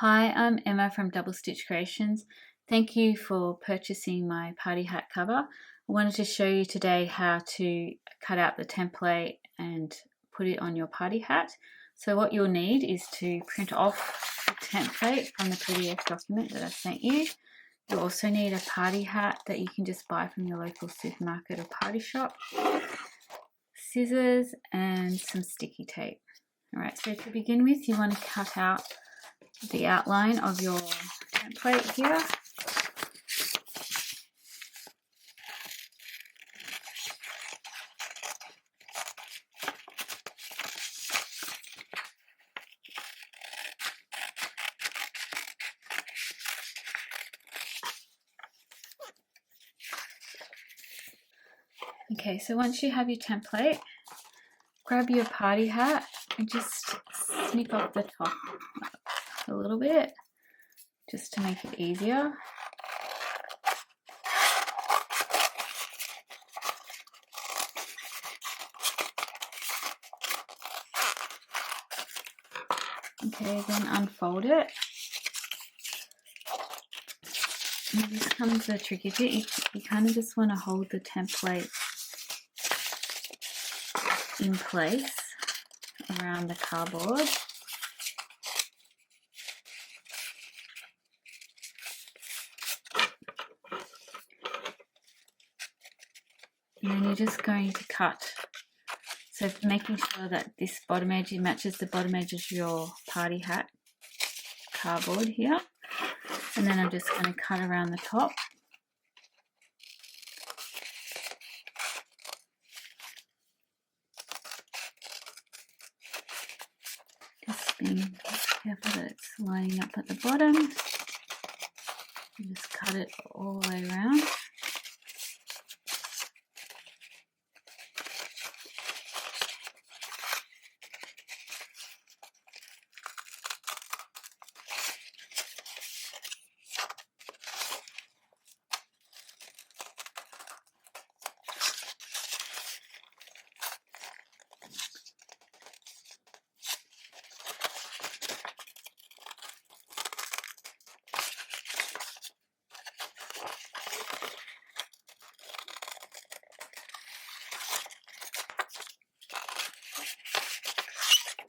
Hi, I'm Emma from Double Stitch Creations. Thank you for purchasing my party hat cover. I wanted to show you today how to cut out the template and put it on your party hat. So what you'll need is to print off the template from the PDF document that I sent you. You'll also need a party hat that you can just buy from your local supermarket or party shop, scissors and some sticky tape. Alright, so to begin with, you want to cut out the outline of your template here. Okay, so once you have your template, grab your party hat and just snip off the top a little bit, just to make it easier. Okay, then unfold it. And this comes the tricky bit. You kind of just want to hold the template in place around the cardboard. And then you're just going to cut. So making sure that this bottom edge matches the bottom edge of your party hat cardboard here. And then I'm just going to cut around the top. Just being careful that it's lining up at the bottom. You just cut it all the way around.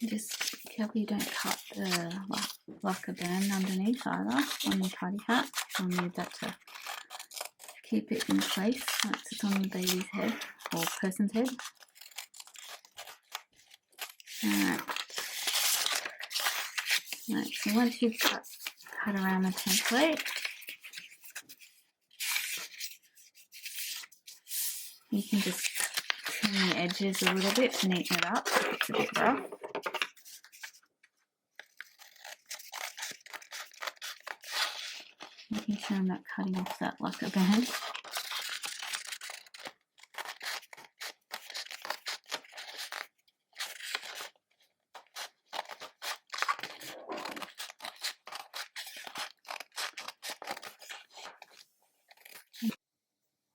Just careful you don't cut the lacquer band underneath either on your party hat. You'll need that to keep it in place once it's on the baby's head or person's head. Alright. Right, so once you've cut around the template, you can just trim the edges a little bit to neaten it up if it's a bit rough. Making sure I'm not cutting off that lacquer band.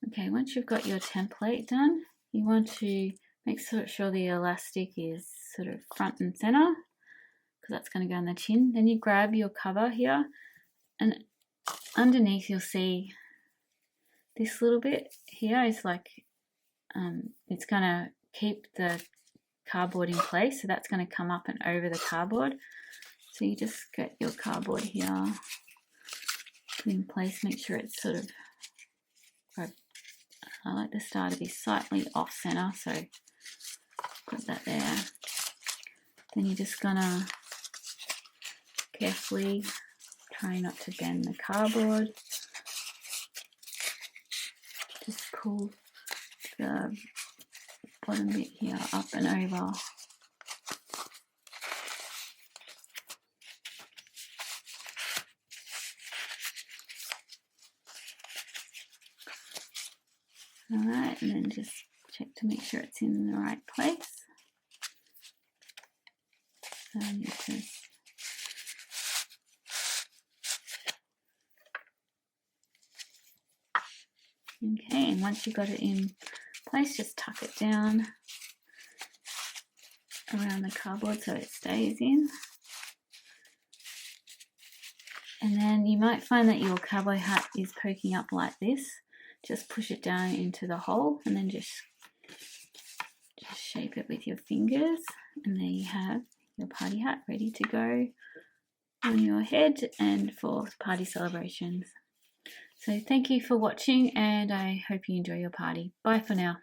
Okay, once you've got your template done, you want to make sure the elastic is sort of front and center, because that's going to go on the chin. Then you grab your cover here, and underneath you'll see this little bit here is like it's going to keep the cardboard in place, so that's going to come up and over the cardboard. So you just get your cardboard here, put in place, make sure it's sort of, I like the star to be slightly off center, so put that there. Then you're just gonna carefully try not to bend the cardboard. Just pull the bottom bit here up and over. Alright, and then just check to make sure it's in the right place. Okay, and once you've got it in place, just tuck it down around the cardboard so it stays in. And then you might find that your cowboy hat is poking up like this. Just push it down into the hole and then just shape it with your fingers. And there you have your party hat ready to go on your head and for party celebrations. So thank you for watching, and I hope you enjoy your party. Bye for now.